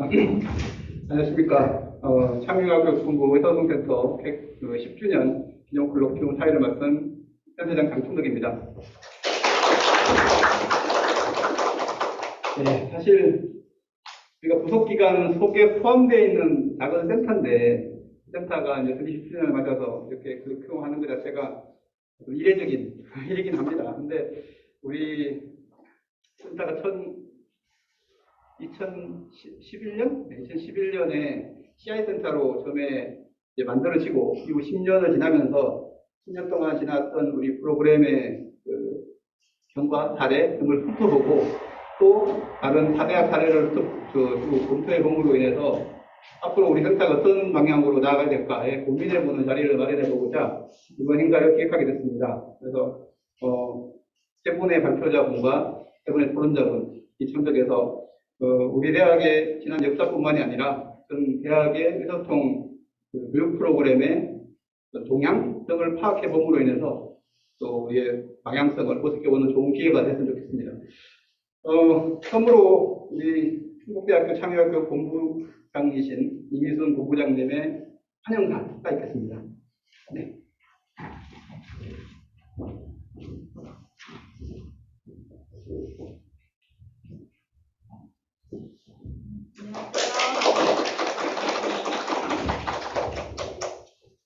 안녕하십니까. 창의과학교육본부 의사소통센터 10주년 기념 콜로퀴움 사회를 맡은 센터장 장충덕입니다. 네, 사실 우리가 부속기관 속에 포함되어 있는 작은 센터인데, 센터가 이제 20주년을 맞아서 이렇게 콜로퀴움 하는 것 자체가 이례적인 일이긴 합니다. 근데 우리 센터가 2011년에 CI센터로 처음에 이제 만들어지고, 이후 10년을 지나면서 10년 동안 지났던 우리 프로그램의 경과 사례 등을 훑어보고, 또 다른 사대학 사례를 검토해 봄으로 인해서 앞으로 우리 센터가 어떤 방향으로 나아가야 될까에 고민해보는 자리를 마련해보고자 이번 행사를 기획하게 됐습니다. 그래서 세 분의 발표자분과 세 분의 토론자분이 참석해서 우리 대학의 지난 역사뿐만이 아니라 전 대학의 의사소통 교육 프로그램의 동향 등을 파악해 봄으로 인해서 또 우리의 방향성을 모색해보는 좋은 기회가 됐으면 좋겠습니다. 처음으로 우리 충북대학교 창의학교 본부장이신 이미순 본부장님의 환영사가 있겠습니다. 네.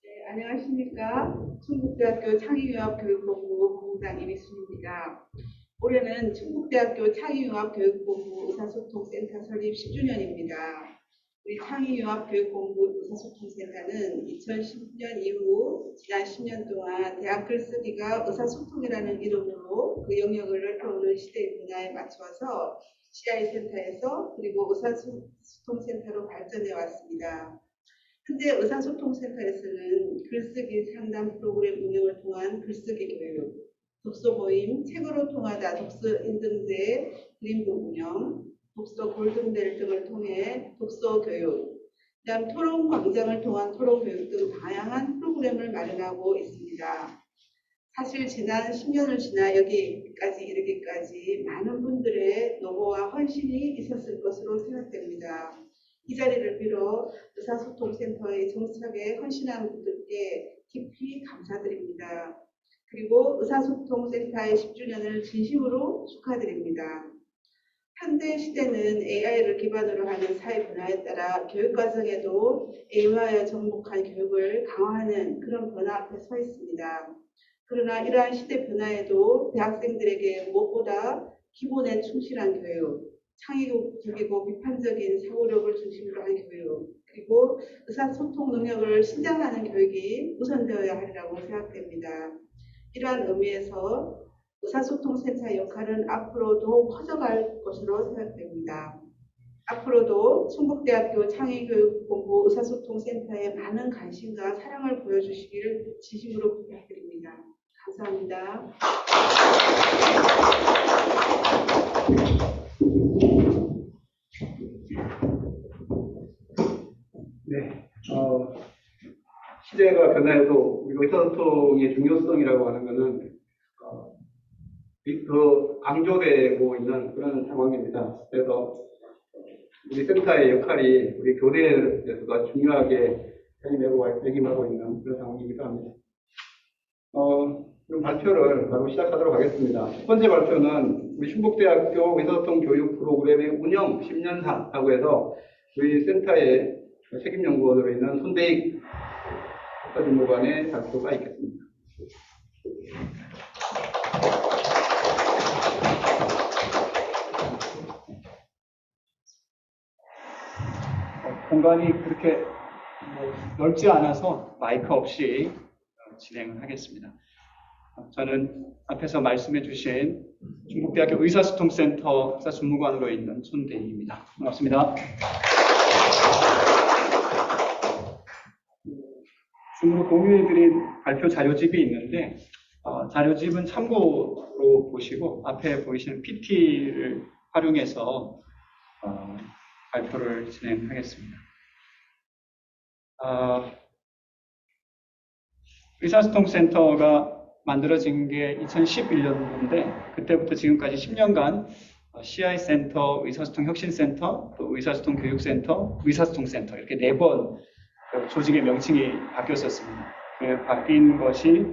네, 안녕하십니까. 충북대학교 창의융합교육본부 본부장 이미순입니다. 올해는 충북대학교 창의융합교육본부 의사소통센터 설립 10주년입니다. 우리 창의융합교육본부 의사소통센터는 2010년 이후 지난 10년 동안 대학 글쓰기가 의사소통이라는 이름으로 그 영역을 넓혀오는 시대의 변화에 맞춰서 CI센터에서 그리고 의사소통센터로 발전해 왔습니다. 현재 의사소통센터에서는 글쓰기 상담 프로그램 운영을 통한 글쓰기 교육, 독서 모임, 책으로 통하다 독서 인증제, 그림북 운영, 독서 골든벨 등을 통해 독서 교육, 그다음 토론 광장을 통한 토론 교육 등 다양한 프로그램을 마련하고 있습니다. 사실 지난 10년을 지나 여기까지 이르기까지 많은 분들의 노고와 헌신이 있었을 것으로 생각됩니다. 이 자리를 빌어 의사소통센터의 정착에 헌신한 분들께 깊이 감사드립니다. 그리고 의사소통센터의 10주년을 진심으로 축하드립니다. 현대 시대는 AI를 기반으로 하는 사회 변화에 따라 교육과정에도 AI에 접목한 교육을 강화하는 그런 변화 앞에 서 있습니다. 그러나 이러한 시대 변화에도 대학생들에게 무엇보다 기본에 충실한 교육, 창의적이고 비판적인 사고력을 중심으로 한 교육, 그리고 의사소통 능력을 신장하는 교육이 우선되어야 하리라고 생각됩니다. 이러한 의미에서 의사소통센터의 역할은 앞으로 더욱 커져갈 것으로 생각됩니다. 앞으로도 충북대학교 창의교육본부 의사소통센터에 많은 관심과 사랑을 보여주시길 진심으로 부탁드립니다. 감사합니다. 네, 시대가 변화해도 우리 의사소통의 중요성이라고 하는 것은 더 강조되고 있는 그런 상황입니다. 그래서 우리 센터의 역할이 우리 교대에서도 중요하게 자리매김하고 있는 그런 상황이기도 합니다. 그럼 발표를 바로 시작하도록 하겠습니다. 첫 번째 발표는 우리 충북대학교 의사소통 교육 프로그램의 운영 10년사라고 해서 우리 센터의 책임연구원으로 있는 손대익 박사진무관의 발표가 있겠습니다. 공간이 그렇게 넓지 않아서 마이크 없이 진행을 하겠습니다. 저는 앞에서 말씀해 주신 충북대학교 의사소통센터 박사준무관으로 있는 손대익입니다. 반갑습니다. 줌으로 공유해드린 발표 자료집이 있는데 자료집은 참고로 보시고 앞에 보이시는 PT를 활용해서 발표를 진행하겠습니다. 의사소통센터가 만들어진 게 2011년도인데 그때부터 지금까지 10년간 CI 센터, 의사소통 혁신센터, 또 의사소통 교육센터, 의사소통센터 이렇게 4번 조직의 명칭이 바뀌었었습니다. 그 바뀐 것이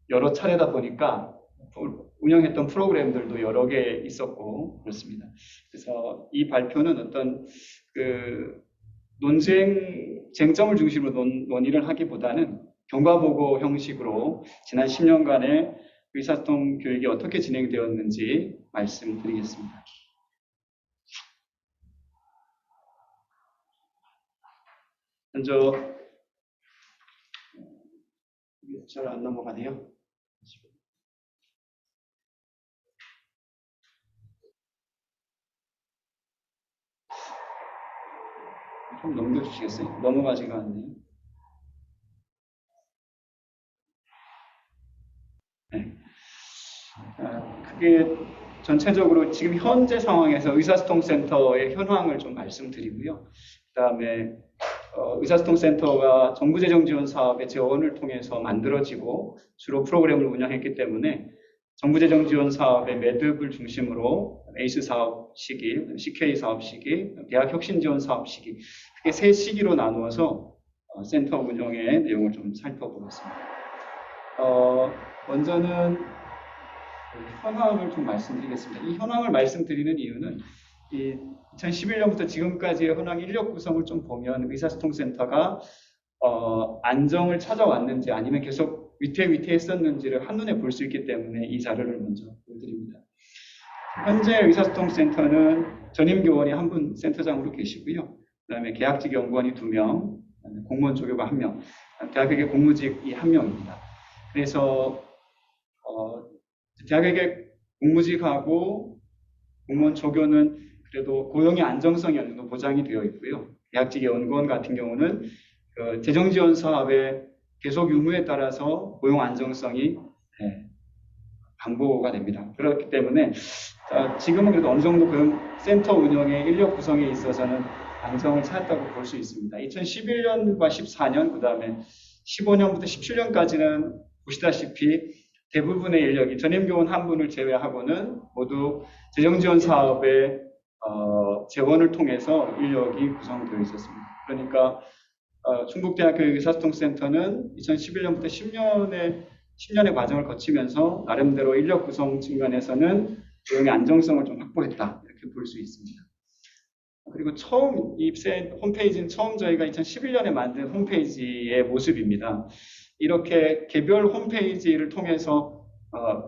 여러 차례다 보니까 운영했던 프로그램들도 여러 개 있었고 그렇습니다. 그래서 이 발표는 어떤 쟁점을 중심으로 논의를 하기보다는 경과보고 형식으로 지난 10년간의 의사소통 교육이 어떻게 진행되었는지 말씀드리겠습니다. 먼저 잘 안 넘어가네요. 좀 넘겨주시겠어요? 넘어가지가 않네요. 네. 그게 전체적으로 지금 현재 상황에서 의사소통센터의 현황을 좀 말씀드리고요. 그 다음에 의사소통센터가 정부재정지원 사업의 재원을 통해서 만들어지고 주로 프로그램을 운영했기 때문에 정부재정지원 사업의 매듭을 중심으로 에이스 사업 시기, CK 사업 시기, 대학혁신지원 사업 시기 크게 3시기로 나누어서 센터 운영의 내용을 좀 살펴보겠습니다. 먼저는 현황을 좀 말씀드리겠습니다. 이 현황을 말씀드리는 이유는 2011년부터 지금까지의 현황 인력 구성을 좀 보면 의사소통센터가 안정을 찾아왔는지 아니면 계속 위태위태했었는지를 한눈에 볼 수 있기 때문에 이 자료를 먼저 보여드립니다. 현재 의사소통센터는 전임교원이 1분 센터장으로 계시고요. 그 다음에 계약직 연구원이 2명, 공무원 조교가 1명, 대학외계 공무직이 1명입니다. 그래서 대학외계 공무직하고 공무원 조교는 그래도 고용의 안정성이 어느 정도 보장이 되어 있고요. 대학직 연구원 같은 경우는 재정지원 사업의 계속 유무에 따라서 고용 안정성이 방보가 됩니다. 그렇기 때문에 지금은 그래도 어느 정도 센터 운영의 인력 구성에 있어서는 안정을 찾았다고 볼 수 있습니다. 2011년과 14년, 그 다음에 15년부터 17년까지는 보시다시피 대부분의 인력이 전임교원 1분을 제외하고는 모두 재정지원 사업의 재원을 통해서 인력이 구성되어 있었습니다. 그러니까 충북대학교 의사소통센터는 2011년부터 10년의 과정을 거치면서 나름대로 인력 구성 측면에서는 고용의 안정성을 좀 확보했다 이렇게 볼 수 있습니다. 그리고 처음 홈페이지는 처음 저희가 2011년에 만든 홈페이지의 모습입니다. 이렇게 개별 홈페이지를 통해서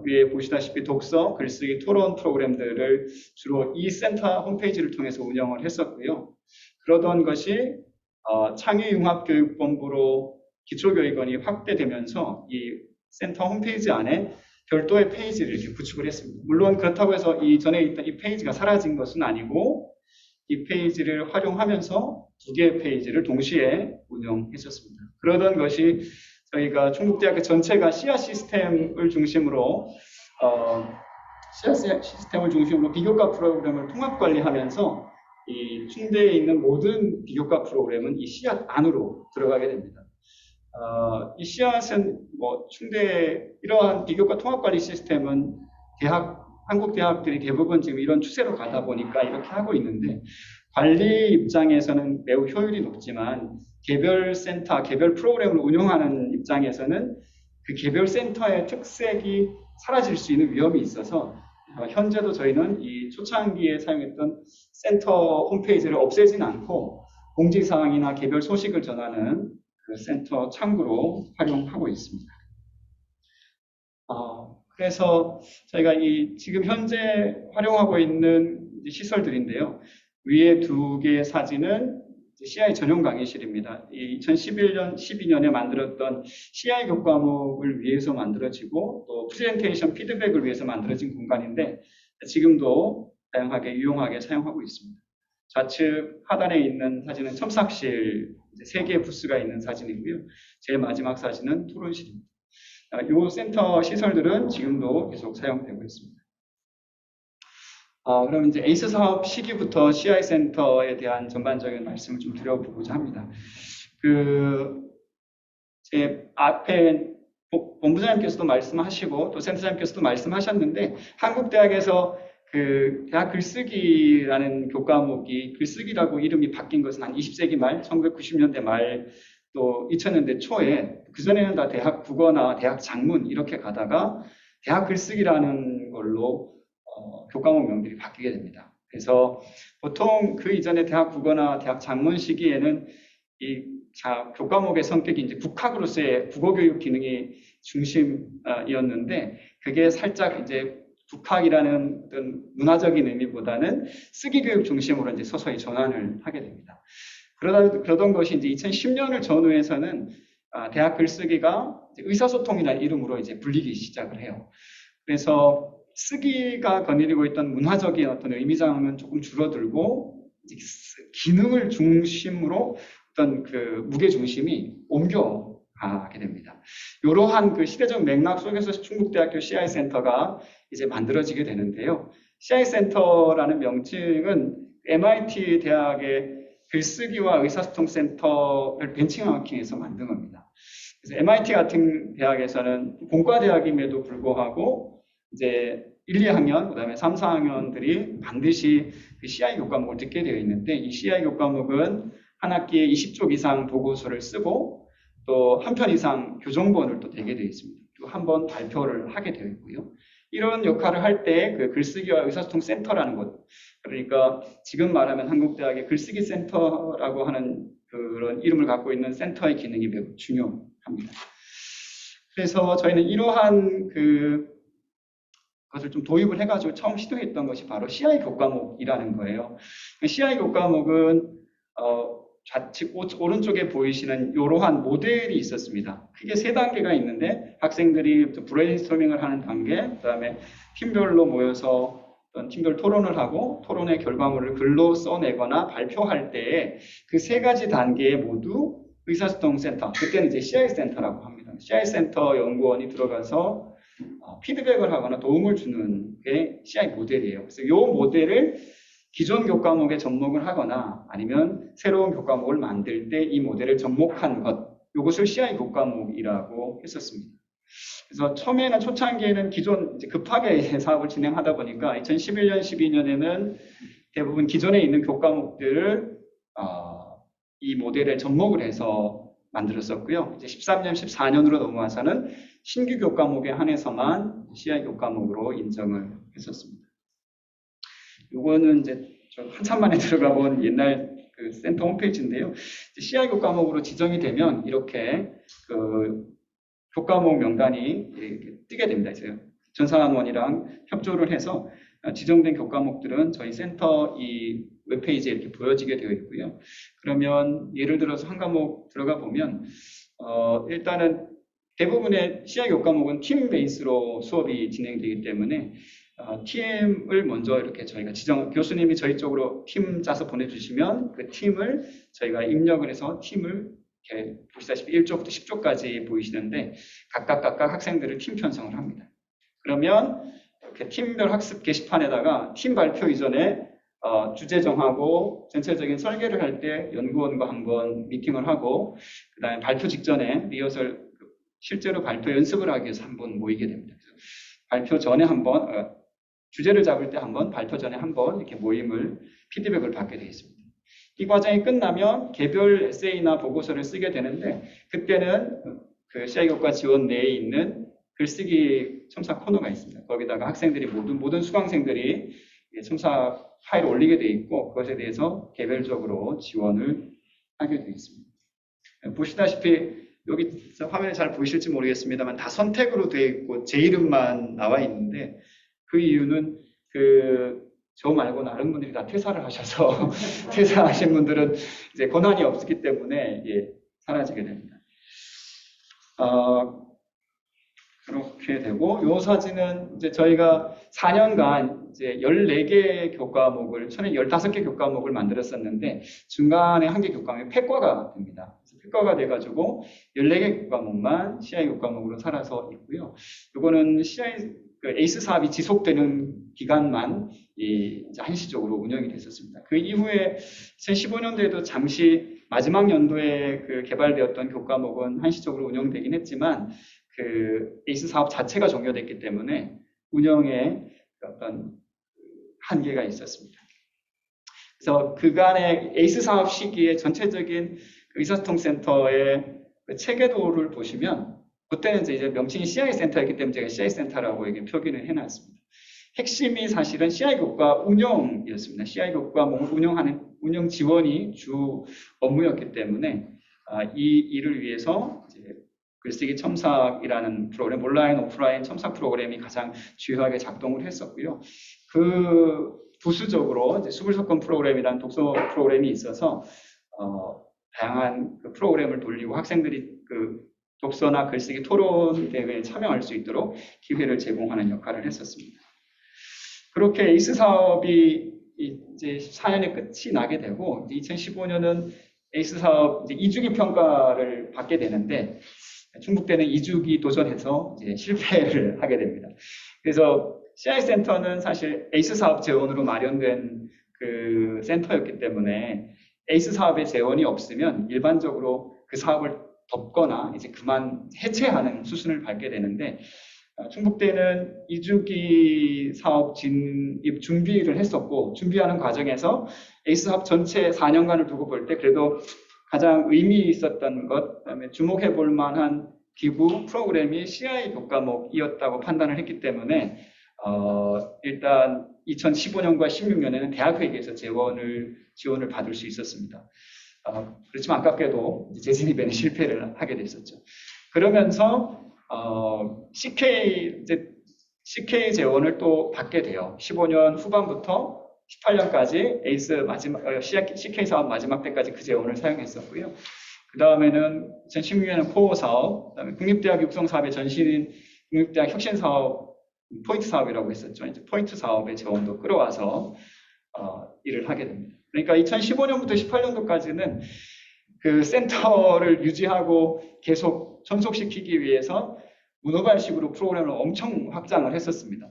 위에 보시다시피 독서, 글쓰기, 토론 프로그램들을 주로 이 센터 홈페이지를 통해서 운영을 했었고요. 그러던 것이 창의융합교육본부로 기초교육원이 확대되면서 이 센터 홈페이지 안에 별도의 페이지를 이렇게 구축을 했습니다. 물론 그렇다고 해서 이전에 있던 이 페이지가 사라진 것은 아니고 이 페이지를 활용하면서 2개의 페이지를 동시에 운영했었습니다. 그러던 것이 저희가 충북대학교 전체가 씨앗 시스템을 중심으로 비교과 프로그램을 통합 관리하면서 이 충대에 있는 모든 비교과 프로그램은 이 씨앗 안으로 들어가게 됩니다. 이 씨앗은 충대 이러한 비교과 통합 관리 시스템은 한국 대학들이 대부분 지금 이런 추세로 가다 보니까 이렇게 하고 있는데 관리 입장에서는 매우 효율이 높지만 개별 센터, 개별 프로그램을 운영하는 입장에서는 그 개별 센터의 특색이 사라질 수 있는 위험이 있어서 현재도 저희는 이 초창기에 사용했던 센터 홈페이지를 없애진 않고 공지사항이나 개별 소식을 전하는 그 센터 창구로 활용하고 있습니다. 그래서 저희가 지금 현재 활용하고 있는 시설들인데요. 위에 2개의 사진은 CI 전용 강의실입니다. 2011년, 12년에 만들었던 CI 교과목을 위해서 만들어지고 또 프레젠테이션 피드백을 위해서 만들어진 공간인데 지금도 다양하게 유용하게 사용하고 있습니다. 좌측 하단에 있는 사진은 첨삭실 3개의 부스가 있는 사진이고요. 제일 마지막 사진은 토론실입니다. 이 센터 시설들은 지금도 계속 사용되고 있습니다. 그럼 이제 에이스 사업 시기부터 CI 센터에 대한 전반적인 말씀을 좀 드려보고자 합니다. 제 앞에 본부장님께서도 말씀하시고 또 센터장님께서도 말씀하셨는데 한국대학에서 그 대학 글쓰기라는 교과목이 글쓰기라고 이름이 바뀐 것은 한 20세기 말, 1990년대 말, 또 2000년대 초에 그전에는 다 대학 국어나 대학 작문 이렇게 가다가 대학 글쓰기라는 걸로 교과목 명들이 바뀌게 됩니다. 그래서 보통 그 이전에 대학 국어나 대학 작문 시기에는 이 교과목의 성격이 이제 국학으로서의 국어교육 기능이 중심이었는데 그게 살짝 이제 국학이라는 어떤 문화적인 의미보다는 쓰기 교육 중심으로 이제 서서히 전환을 하게 됩니다. 그러던 것이 이제 2010년을 전후해서는 대학 글쓰기가 의사소통이라는 이름으로 이제 불리기 시작을 해요. 그래서 쓰기가 거느리고 있던 문화적인 어떤 의미상은 조금 줄어들고 이제 기능을 중심으로 어떤 그 무게 중심이 옮겨가게 됩니다. 이러한 그 시대적 맥락 속에서 충북대학교 CI 센터가 이제 만들어지게 되는데요. CI 센터라는 명칭은 MIT 대학의 글쓰기와 의사소통 센터를 벤치마킹해서 만든 겁니다. 그래서 MIT 같은 대학에서는 본과 대학임에도 불구하고 이제 1, 2학년, 그 다음에 3, 4학년들이 반드시 그 CI 교과목을 듣게 되어 있는데 이 CI 교과목은 한 학기에 20쪽 이상 보고서를 쓰고 또 한 편 이상 교정본을 또 내게 되어 있습니다. 또 한 번 발표를 하게 되어 있고요. 이런 역할을 할 때 그 글쓰기와 의사소통 센터라는 것, 그러니까 지금 말하면 한국대학의 글쓰기 센터라고 하는 그런 이름을 갖고 있는 센터의 기능이 매우 중요합니다. 그래서 저희는 이러한 그것을 좀 도입을 해가지고 처음 시도했던 것이 바로 CI 교과목이라는 거예요. CI 교과목은 좌측 오른쪽에 보이시는 이러한 모델이 있었습니다. 크게 3단계가 있는데 학생들이 브레인스토밍을 하는 단계, 그 다음에 팀별로 모여서 팀별 토론을 하고 토론의 결과물을 글로 써내거나 발표할 때에 그 3가지 단계에 모두 의사소통 센터, 그때는 이제 CI 센터라고 합니다. CI 센터 연구원이 들어가서 피드백을 하거나 도움을 주는 게 CI 모델이에요. 그래서 이 모델을 기존 교과목에 접목을 하거나 아니면 새로운 교과목을 만들 때 이 모델을 접목한 것, 이것을 CI 교과목이라고 했었습니다. 그래서 처음에는 초창기에는 기존 이제 급하게 사업을 진행하다 보니까 2011년, 12년에는 대부분 기존에 있는 교과목들을 이 모델에 접목을 해서 만들었었고요. 이제 13년, 14년으로 넘어와서는 신규 교과목에 한해서만 CI 교과목으로 인정을 했었습니다. 요거는 이제 좀 한참 만에 들어가 본 옛날 그 센터 홈페이지인데요. CI 교과목으로 지정이 되면 이렇게 그 교과목 명단이 이렇게 뜨게 됩니다. 이제 전산원이랑 협조를 해서 지정된 교과목들은 저희 센터 이 웹페이지에 이렇게 보여지게 되어 있고요. 그러면 예를 들어서 한 과목 들어가 보면 일단은 대부분의 CI 교과목은 팀 베이스로 수업이 진행되기 때문에 팀을 먼저 이렇게 저희가 교수님이 저희 쪽으로 팀 짜서 보내주시면 그 팀을 저희가 입력을 해서 팀을 이렇게 보시다시피 1조부터 10조까지 보이시는데 각각 학생들을 팀 편성을 합니다. 그러면 이렇게 팀별 학습 게시판에다가 팀 발표 이전에 주제 정하고 전체적인 설계를 할 때 연구원과 한번 미팅을 하고 그 다음에 발표 직전에 리허설 실제로 발표 연습을 하기 위해서 한번 모이게 됩니다. 그래서 발표 전에 한번 주제를 잡을 때 한번 발표 전에 한번 이렇게 모임을 피드백을 받게 되어 있습니다. 이 과정이 끝나면 개별 에세이나 보고서를 쓰게 되는데 그때는 그 CI 교과 지원 내에 있는 글쓰기 첨사 코너가 있습니다. 거기다가 학생들이 모든 수강생들이 첨사 파일을 올리게 되어 있고 그것에 대해서 개별적으로 지원을 하게 되어 있습니다. 보시다시피 여기 화면에 잘 보이실지 모르겠습니다만 다 선택으로 되어 있고 제 이름만 나와 있는데 그 이유는 저 말고 다른 분들이 다 퇴사를 하셔서 퇴사하신 분들은 이제 권한이 없기 때문에 사라지게 됩니다. 그렇게 되고 이 사진은 이제 저희가 4년간 이제 14개 교과목을 처음에 15개 교과목을 만들었었는데 중간에 한 개 교과목이 폐과가 됩니다. 그래서 폐과가 돼가지고 14개 교과목만 CI 교과목으로 살아서 있고요. 이거는 CI 에이스 사업이 지속되는 기간만 이제 한시적으로 운영이 됐었습니다. 그 이후에 2015년도에도 잠시 마지막 연도에 개발되었던 교과목은 한시적으로 운영되긴 했지만 그 에이스 사업 자체가 종료됐기 때문에 운영에 어떤 한계가 있었습니다. 그래서 그간의 에이스 사업 시기에 전체적인 의사소통센터의 그 체계도를 보시면 그때는 이제 명칭이 CI 센터였기 때문에 제가 CI 센터라고 이렇게 표기를 해놨습니다. 핵심이 사실은 CI 교과 운영이었습니다. CI 교과 운영하는 운영 지원이 주 업무였기 때문에 이 일을 위해서 이제 글쓰기 첨삭이라는 프로그램, 온라인, 오프라인 첨삭 프로그램이 가장 주요하게 작동을 했었고요. 그 부수적으로 이제 수불석권 프로그램이라는 독서 프로그램이 있어서 다양한 그 프로그램을 돌리고 학생들이 그 독서나 글쓰기 토론 대회에 참여할 수 있도록 기회를 제공하는 역할을 했었습니다. 그렇게 에이스 사업이 이제 14년에 끝이 나게 되고 2015년은 에이스 사업 이제 2주기 평가를 받게 되는데 중국대는 2주기 도전해서 이제 실패를 하게 됩니다. 그래서 CI 센터는 사실 에이스 사업 재원으로 마련된 그 센터였기 때문에 에이스 사업의 재원이 없으면 일반적으로 그 사업을 덮거나 이제 그만 해체하는 수순을 밟게 되는데 충북대는 2주기 사업 진입 준비를 했었고 준비하는 과정에서 에이스 사업 전체 4년간을 두고 볼 때 그래도 가장 의미 있었던 것, 그다음에 주목해 볼 만한 기부 프로그램이 CI 교과목이었다고 판단을 했기 때문에 일단 2015년과 16년에는 대학회계에서 지원을 받을 수 있었습니다. 그렇지만 안타깝게도 재진입에는 실패를 하게 됐었죠. 그러면서 CK 재원을 또 받게 돼요. 15년 후반부터 18년까지 에이스 마지막 CK 사업 마지막 때까지 그 재원을 사용했었고요. 그 다음에는 2016년에는 코어 사업, 그다음에 국립대학 육성 사업의 전신인 국립대학 혁신 사업 포인트 사업이라고 했었죠. 이제 포인트 사업의 재원도 끌어와서 일을 하게 됩니다. 그러니까 2015년부터 18년도까지는 그 센터를 유지하고 계속 전속시키기 위해서 문어발식으로 프로그램을 엄청 확장을 했었습니다.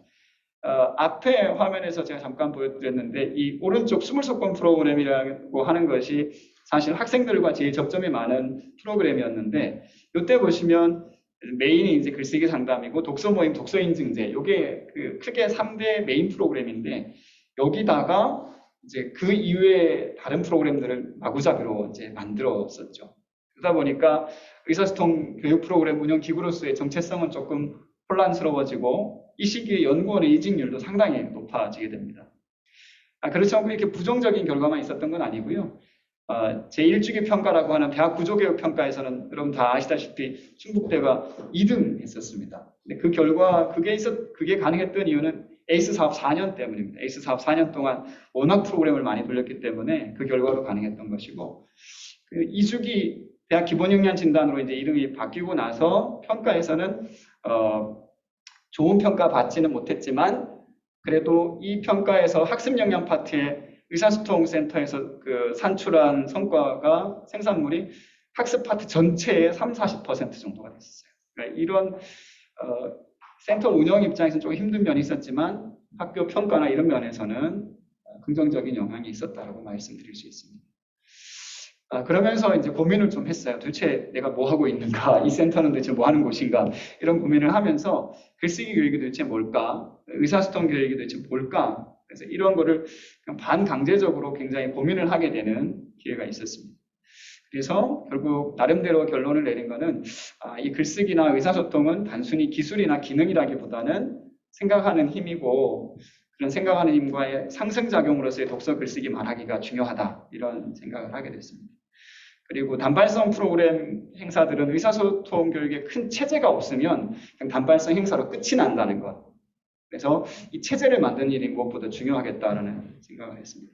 앞에 화면에서 제가 잠깐 보여드렸는데 이 오른쪽 수물석권 프로그램이라고 하는 것이 사실 학생들과 제일 접점이 많은 프로그램이었는데 이때 보시면 메인이 이제 글쓰기 상담이고 독서 모임, 독서 인증제 이게 그 크게 3대 메인 프로그램인데 여기다가 이제 그 이외에 다른 프로그램들을 마구잡이로 이제 만들었었죠. 그러다 보니까 의사소통 교육 프로그램 운영 기구로서의 정체성은 조금 혼란스러워지고 이 시기에 연구원의 이직률도 상당히 높아지게 됩니다. 그렇지 않고 이렇게 부정적인 결과만 있었던 건 아니고요. 제1주기 평가라고 하는 대학 구조개혁 평가에서는 여러분 다 아시다시피 충북대가 2등 했었습니다. 근데 그 결과 그게 가능했던 이유는 에이스 사업 4년 때문입니다. 에이스 사업 4년 동안 워낙 프로그램을 많이 돌렸기 때문에 그 결과로 가능했던 것이고 그 2주기 대학 기본역량 진단으로 이제 이름이 바뀌고 나서 평가에서는 좋은 평가 받지는 못했지만 그래도 이 평가에서 학습 역량 파트에 의사소통센터에서 그 산출한 성과가 생산물이 학습 파트 전체의 30-40% 정도가 됐었어요. 그러니까 이런 센터 운영 입장에서는 조금 힘든 면이 있었지만 학교 평가나 이런 면에서는 긍정적인 영향이 있었다라고 말씀드릴 수 있습니다. 그러면서 이제 고민을 좀 했어요. 도대체 내가 뭐 하고 있는가? 이 센터는 도대체 뭐 하는 곳인가? 이런 고민을 하면서 글쓰기 교육이 도대체 뭘까? 의사소통 교육이 도대체 뭘까? 그래서 이런 거를 반강제적으로 굉장히 고민을 하게 되는 기회가 있었습니다. 그래서 결국 나름대로 결론을 내린 거는 이 글쓰기나 의사소통은 단순히 기술이나 기능이라기보다는 생각하는 힘이고 그런 생각하는 힘과의 상승작용으로서의 독서 글쓰기 말하기가 중요하다 이런 생각을 하게 됐습니다. 그리고 단발성 프로그램 행사들은 의사소통 교육에 큰 체제가 없으면 그냥 단발성 행사로 끝이 난다는 것. 그래서 이 체제를 만드는 일이 무엇보다 중요하겠다라는 생각을 했습니다.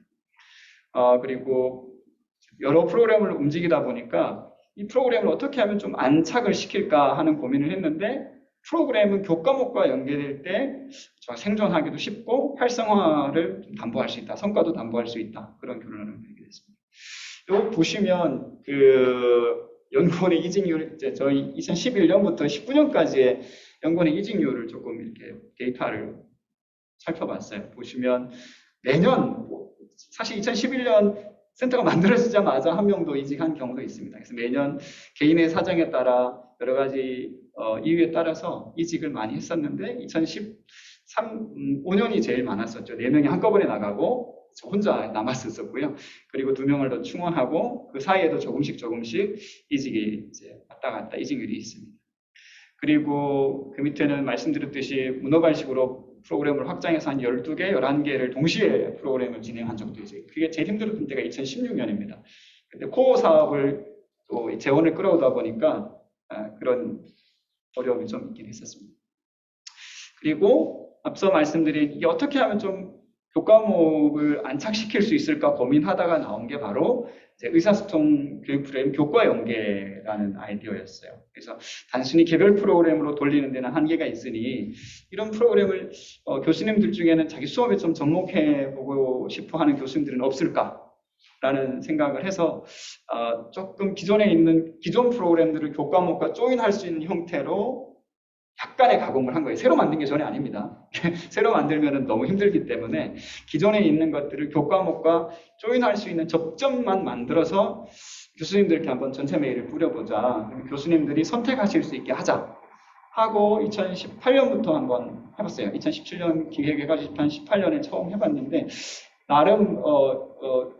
그리고 여러 프로그램을 움직이다 보니까 이 프로그램을 어떻게 하면 좀 안착을 시킬까 하는 고민을 했는데 프로그램은 교과목과 연계될 때 생존하기도 쉽고 활성화를 담보할 수 있다. 성과도 담보할 수 있다. 그런 결론을 내리게 됐습니다. 여기 보시면 그 연구원의 이직률, 저희 2011년부터 19년까지의 연구원의 이직률을 조금 이렇게 데이터를 살펴봤어요. 보시면 매년 사실 2011년 센터가 만들어지자마자 한 명도 이직한 경우도 있습니다. 그래서 매년 개인의 사정에 따라 여러 가지 이유에 따라서 이직을 많이 했었는데 2015년이 제일 많았었죠. 4명이 한꺼번에 나가고 저 혼자 남았었고요. 그리고 2명을 더 충원하고 그 사이에도 조금씩 이직이 이제 왔다 갔다 이직률이 있습니다. 그리고 그 밑에는 말씀드렸듯이 문어발식으로 프로그램을 확장해서 한 12개, 11개를 동시에 프로그램을 진행한 적도 있어요. 그게 제일 힘들었던 때가 2016년입니다. 근데 코어 사업을 또 재원을 끌어오다 보니까 그런 어려움이 좀 있긴 했었습니다. 그리고 앞서 말씀드린 이게 어떻게 하면 좀 교과목을 안착시킬 수 있을까 고민하다가 나온 게 바로 의사소통 교육 프로그램 교과 연계라는 아이디어였어요. 그래서 단순히 개별 프로그램으로 돌리는 데는 한계가 있으니 이런 프로그램을 교수님들 중에는 자기 수업에 좀 접목해보고 싶어 하는 교수님들은 없을까라는 생각을 해서 조금 기존에 있는 기존 프로그램들을 교과목과 조인할 수 있는 형태로 약간의 가공을 한 거예요. 새로 만든 게 전혀 아닙니다. 새로 만들면 너무 힘들기 때문에 기존에 있는 것들을 교과목과 조인할 수 있는 접점만 만들어서 교수님들께 한번 전체 메일을 뿌려보자. 교수님들이 선택하실 수 있게 하자. 하고 2018년부터 한번 해봤어요. 2017년 기획해가지고 2018년에 처음 해봤는데 나름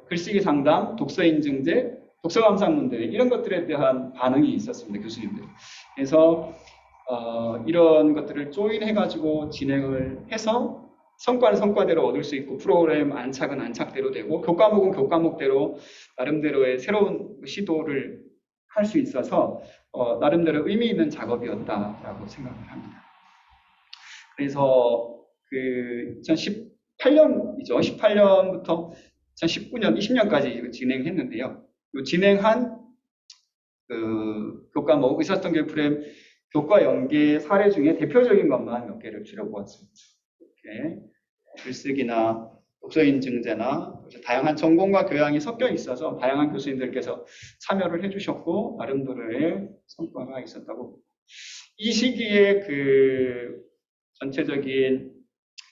글쓰기 상담, 독서 인증제, 독서 감상문들 이런 것들에 대한 반응이 있었습니다. 교수님들. 그래서 이런 것들을 조인해가지고 진행을 해서 성과는 성과대로 얻을 수 있고 프로그램 안착은 안착대로 되고 교과목은 교과목대로 나름대로의 새로운 시도를 할 수 있어서 나름대로 의미 있는 작업이었다라고 생각을 합니다. 그래서 그 2018년이죠. 18년부터 2019년, 20년까지 진행했는데요. 진행한 그 교과목 의사소통 교육 프로그램 교과 연계 사례 중에 대표적인 것만 몇 개를 줄여보았습니다. 이렇게 글쓰기나 독서 인증제나 다양한 전공과 교양이 섞여 있어서 다양한 교수님들께서 참여를 해주셨고 나름대로의 성과가 있었다고. 이 시기에 그 전체적인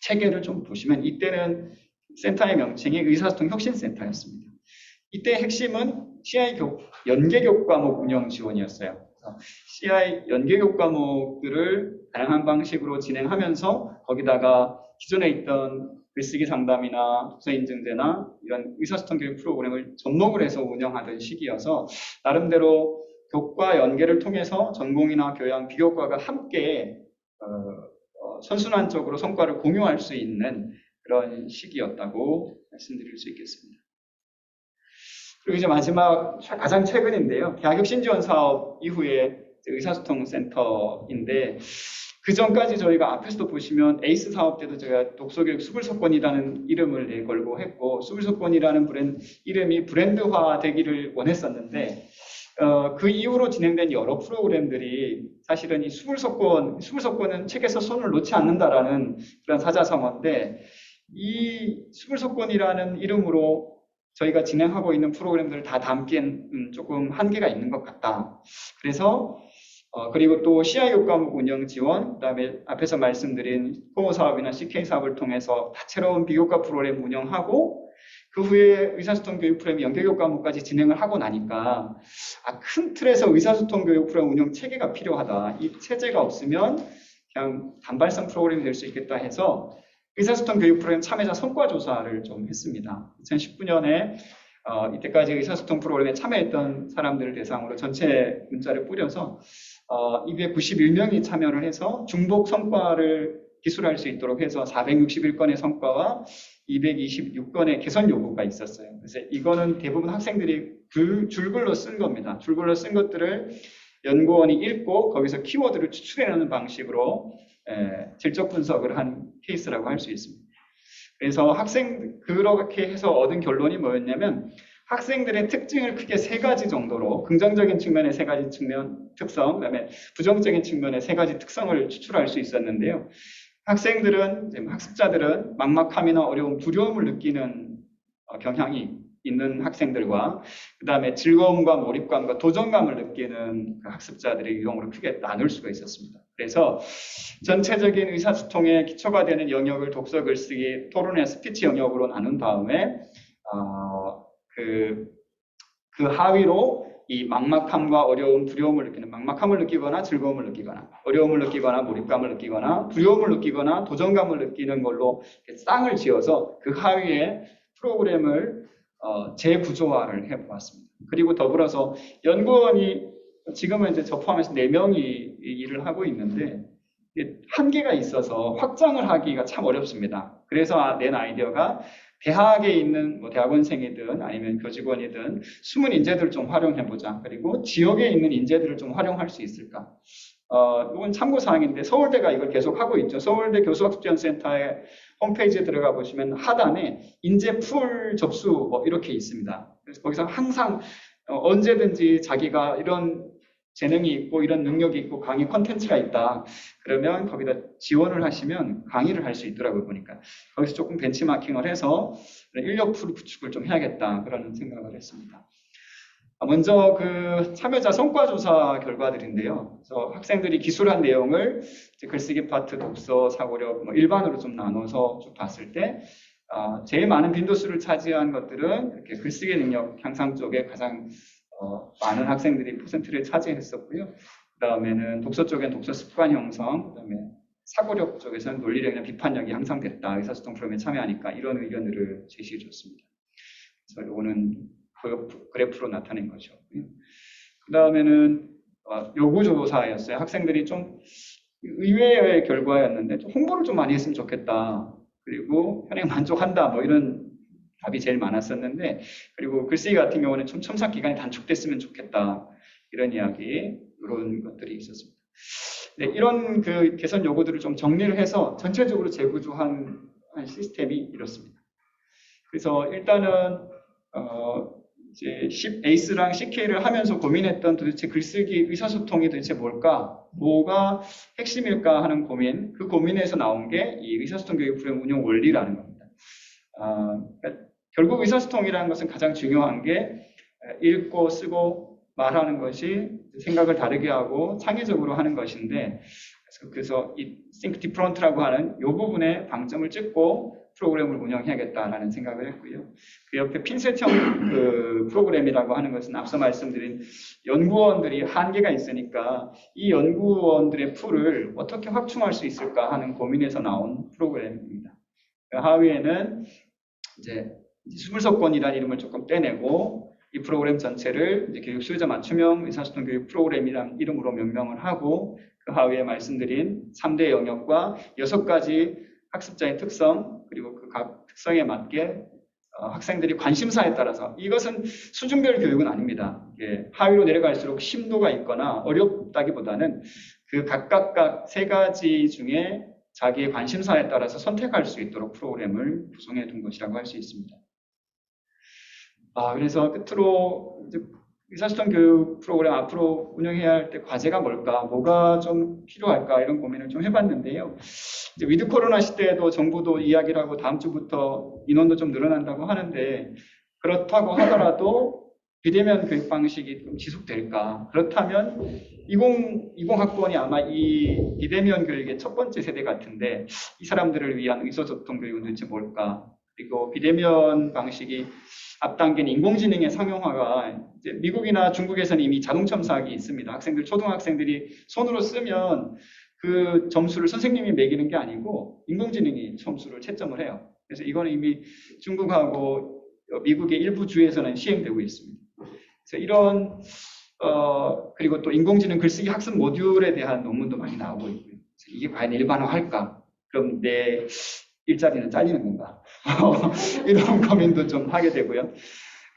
체계를 좀 보시면 이때는 센터의 명칭이 의사소통 혁신센터였습니다. 이때 핵심은 CI 연계 교과목 운영 지원이었어요. CI 연계 교과목들을 다양한 방식으로 진행하면서 거기다가 기존에 있던 글쓰기 상담이나 독서 인증제나 이런 의사소통 교육 프로그램을 접목을 해서 운영하던 시기여서 나름대로 교과 연계를 통해서 전공이나 교양, 비교과가 함께 선순환적으로 성과를 공유할 수 있는 그런 시기였다고 말씀드릴 수 있겠습니다. 그리고 이제 마지막 가장 최근인데요. 대학혁신지원 사업 이후에 의사소통 센터인데 그 전까지 저희가 앞에서도 보시면 에이스 사업 때도 제가 독서교육 수불석권이라는 이름을 내걸고 했고 수불석권이라는 이름이 브랜드화 되기를 원했었는데 그 이후로 진행된 여러 프로그램들이 사실은 이 수불석권은 책에서 손을 놓지 않는다라는 그런 사자성어인데 이 수불석권이라는 이름으로 저희가 진행하고 있는 프로그램들을 다 담기엔 조금 한계가 있는 것 같다. 그래서 그리고 또 CI 교과목 운영 지원, 그다음에 앞에서 말씀드린 코어 사업이나 CK 사업을 통해서 다채로운 비교과 프로그램 운영하고 그 후에 의사소통 교육 프로그램 연계 교과목까지 진행을 하고 나니까 큰 틀에서 의사소통 교육 프로그램 운영 체계가 필요하다. 이 체제가 없으면 그냥 단발성 프로그램이 될 수 있겠다 해서 의사소통 교육 프로그램 참여자 성과 조사를 좀 했습니다. 2019년에 이때까지 의사소통 프로그램에 참여했던 사람들을 대상으로 전체 문자를 뿌려서 291명이 참여를 해서 중복 성과를 기술할 수 있도록 해서 461건의 성과와 226건의 개선 요구가 있었어요. 그래서 이거는 대부분 학생들이 줄글로 쓴 겁니다. 줄글로 쓴 것들을 연구원이 읽고 거기서 키워드를 추출해내는 방식으로 질적 분석을 한 케이스라고 할 수 있습니다. 그래서 그렇게 해서 얻은 결론이 뭐였냐면 학생들의 특징을 크게 3가지 정도로 긍정적인 측면의 3가지 측면 특성, 그다음에 부정적인 측면의 3가지 특성을 추출할 수 있었는데요. 학습자들은 막막함이나 어려움, 두려움을 느끼는 경향이 있는 학생들과 그 다음에 즐거움과 몰입감과 도전감을 느끼는 학습자들의 유형으로 크게 나눌 수가 있었습니다. 그래서 전체적인 의사소통의 기초가 되는 영역을 독서, 글쓰기, 토론의 스피치 영역으로 나눈 다음에 그 하위로 이 막막함과 어려움, 두려움을 느끼는, 막막함을 느끼거나 즐거움을 느끼거나 어려움을 느끼거나 몰입감을 느끼거나 두려움을 느끼거나 도전감을 느끼는 걸로 쌍을 지어서 그 하위에 프로그램을 재구조화를 해보았습니다. 그리고 더불어서 연구원이 지금은 이제 저 포함해서 4명이 일을 하고 있는데 한계가 있어서 확장을 하기가 참 어렵습니다. 그래서 낸 아이디어가 대학에 있는 뭐 대학원생이든 아니면 교직원이든 숨은 인재들을 좀 활용해보자. 그리고 지역에 있는 인재들을 좀 활용할 수 있을까. 이건 참고사항인데 서울대가 이걸 계속 하고 있죠. 서울대 교수학습지원센터의 홈페이지에 들어가 보시면 하단에 인재 풀 접수 뭐 이렇게 있습니다. 그래서 거기서 항상 언제든지 자기가 이런 재능이 있고 이런 능력이 있고 강의 컨텐츠가 있다. 그러면 거기다 지원을 하시면 강의를 할 수 있더라고요. 보니까. 거기서 조금 벤치마킹을 해서 인력 풀 구축을 좀 해야겠다. 그런 생각을 했습니다. 먼저 그 참여자 성과조사 결과들인데요. 그래서 학생들이 기술한 내용을 글쓰기 파트, 독서, 사고력 뭐 일반으로 좀 나눠서 쭉 봤을 때 제일 많은 빈도수를 차지한 것들은 이렇게 글쓰기 능력 향상 쪽에 가장 많은 학생들이 퍼센트를 차지했었고요. 그 다음에는 독서 쪽엔 독서 습관 형성, 그 다음에 사고력 쪽에서는 논리력이나 비판력이 향상됐다. 의사소통 프로그램에 참여하니까 이런 의견들을 제시해 줬습니다. 그래서 이거는 그래프로 나타낸 거죠. 그 다음에는 요구조사였어요. 학생들이 좀 의외의 결과였는데 좀 홍보를 좀 많이 했으면 좋겠다. 그리고 현행 만족한다. 뭐 이런 답이 제일 많았었는데, 그리고 글쓰기 같은 경우는 좀 첨삭 기간이 단축됐으면 좋겠다. 이런 이야기, 이런 것들이 있었습니다. 네, 이런 그 개선 요구들을 좀 정리를 해서 전체적으로 재구조한 시스템이 이렇습니다. 그래서 일단은 이제 에이스랑 CK를 하면서 고민했던 도대체 글쓰기 의사소통이 도대체 뭘까? 뭐가 핵심일까 하는 고민, 그 고민에서 나온 게 이 의사소통 교육 프로그램 운영 원리라는 겁니다. 그러니까 결국 의사소통이라는 것은 가장 중요한 게 읽고 쓰고 말하는 것이 생각을 다르게 하고 창의적으로 하는 것인데, 그래서 이 Think Different라고 하는 이 부분에 방점을 찍고 프로그램을 운영해야겠다라는 생각을 했고요. 그 옆에 핀셋형 그 프로그램이라고 하는 것은 앞서 말씀드린 연구원들이 한계가 있으니까 이 연구원들의 풀을 어떻게 확충할 수 있을까 하는 고민에서 나온 프로그램입니다. 그 하위에는 이제 수불석권이라는 이름을 조금 떼내고 이 프로그램 전체를 이제 교육 수요자 맞춤형 의사소통 교육 프로그램이라는 이름으로 명명을 하고 그 하위에 말씀드린 3대 영역과 6가지 학습자의 특성 그리고 그 각 특성에 맞게 학생들이 관심사에 따라서 이것은 수준별 교육은 아닙니다. 하위로 내려갈수록 심도가 있거나 어렵다기보다는 그 각각 3가지 중에 자기의 관심사에 따라서 선택할 수 있도록 프로그램을 구성해 둔 것이라고 할 수 있습니다. 그래서 끝으로 이제 의사소통 교육 프로그램 앞으로 운영해야 할 때 과제가 뭘까, 뭐가 좀 필요할까 이런 고민을 좀 해봤는데요. 이제 위드 코로나 시대에도 정부도 이야기를 하고 다음 주부터 인원도 좀 늘어난다고 하는데 그렇다고 하더라도 비대면 교육 방식이 좀 지속될까? 그렇다면 20학번이 아마 이 비대면 교육의 첫 번째 세대 같은데 이 사람들을 위한 의사소통 교육은 도대체 뭘까? 그리고 비대면 방식이 앞당긴 인공지능의 상용화가 이제 미국이나 중국에서는 이미 자동 첨삭이 있습니다. 초등학생들이 손으로 쓰면 그 점수를 선생님이 매기는 게 아니고 인공지능이 점수를 채점을 해요. 그래서 이거는 이미 중국하고 미국의 일부 주에서는 시행되고 있습니다. 그래서 이런 그리고 또 인공지능 글쓰기 학습 모듈에 대한 논문도 많이 나오고 있고요. 그래서 이게 과연 일반화할까? 그럼 내 일자리는 잘리는 건가? 이런 고민도 좀 하게 되고요.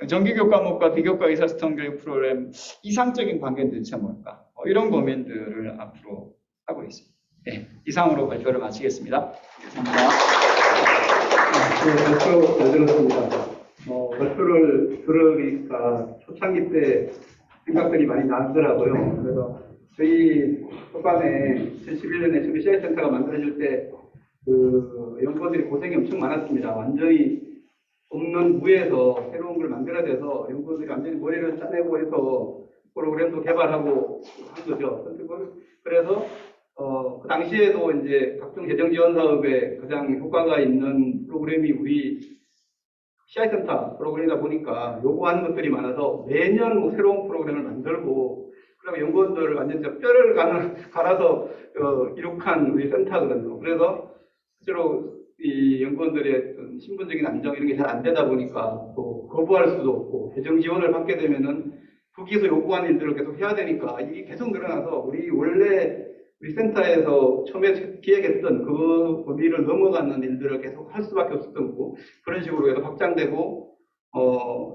정규교육 과목과 비교과 의사소통 교육 프로그램 이상적인 관계는 도대체 뭘까? 이런 고민들을 앞으로 하고 있습니다. 네, 이상으로 발표를 마치겠습니다. 감사합니다. 네, 발표 잘 들었습니다. 발표를 들으니까 초창기 때 생각들이 많이 나더라고요. 그래서 저희 학과에 2011년에 처음에 CI센터가 만들어질 때 그 연구원들이 고생이 엄청 많았습니다. 완전히 없는 무에서 새로운 걸 만들어야 돼서 연구원들이 완전히 머리를 짜내고 해서 프로그램도 개발하고 한 거죠. 그래서 그 당시에도 이제 각종 재정 지원 사업에 가장 효과가 있는 프로그램이 우리 CI 센터 프로그램이다 보니까 요구하는 것들이 많아서 매년 뭐 새로운 프로그램을 만들고 그다음에 연구원들 완전 뼈를 갈아서 이룩한 우리 센터거든요. 그래서 실제로 이 연구원들의 어떤 신분적인 안정 이런 게 잘 안 되다 보니까 또 거부할 수도 없고 재정 지원을 받게 되면은 거기에서 요구하는 일들을 계속 해야 되니까 이게 계속 늘어나서 우리 센터에서 처음에 기획했던 그 범위를 넘어가는 일들을 계속 할 수밖에 없었던 거고 그런 식으로 계속 확장되고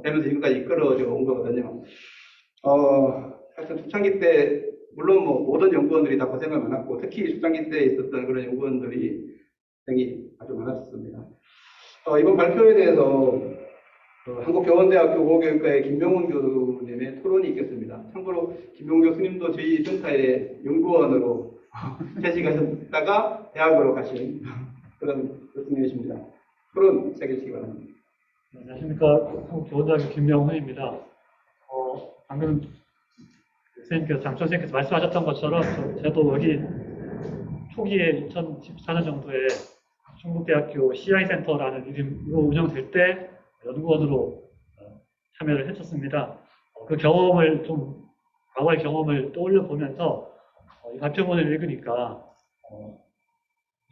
되면서 지금까지 이끌어져 온 거거든요. 하여튼 초창기 때 물론 뭐 모든 연구원들이 다 고생을 많았고 특히 초창기 때 있었던 그런 연구원들이 고생이 아주 많았습니다. 이번 발표에 대해서 한국교원대학교 고교육과의 김명훈 교수님의 토론이 있겠습니다. 참고로 김명훈 교수님도 저희 센터의 연구원으로 재직하셨다가 대학으로 가신 그런 교수님이십니다. 토론 시작해주시기 바랍니다. 안녕하십니까. 한국교원대학교 김명훈입니다. 방금 선생님께서 장철 선생님께서 말씀하셨던 것처럼 저도 여기 초기에 2014년 정도에 충북대학교 CI 센터라는 이름으로 운영될 때 연구원으로 참여를 했었습니다. 그 경험을 과거의 경험을 떠올려 보면서 이 발표문을 읽으니까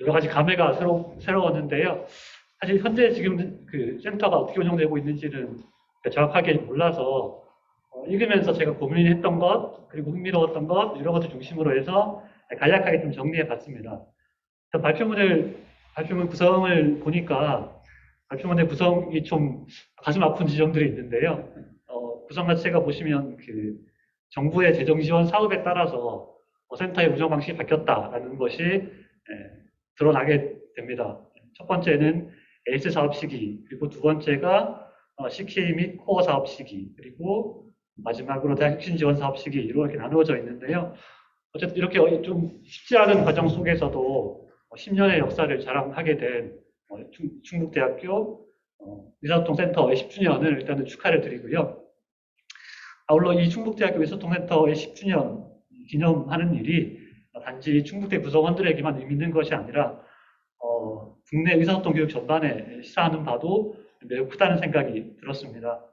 여러 가지 감회가 새로웠는데요. 사실 현재 지금 그 센터가 어떻게 운영되고 있는지는 정확하게 몰라서 읽으면서 제가 고민했던 것 그리고 흥미로웠던 것 이런 것들 중심으로 해서 간략하게 좀 정리해 봤습니다. 발표문 구성을 보니까 발표문의 구성이 좀 가슴 아픈 지점들이 있는데요. 구성 자체가 보시면 그 정부의 재정 지원 사업에 따라서 센터의 운영 방식이 바뀌었다라는 것이 드러나게 됩니다. 첫 번째는 에이스 사업 시기, 그리고 두 번째가 CK 및 코어 사업 시기, 그리고 마지막으로 대학 혁신 지원 사업 시기 이렇게 나누어져 있는데요. 어쨌든 이렇게 좀 쉽지 않은 과정 속에서도 10년의 역사를 자랑하게 된 충북대학교 의사소통센터의 10주년을 일단은 축하를 드리고요. 아울러 이 충북대학교 의사소통센터의 10주년 기념하는 일이 단지 충북대 구성원들에게만 의미 있는 것이 아니라 국내 의사소통 교육 전반에 시사하는 바도 매우 크다는 생각이 들었습니다.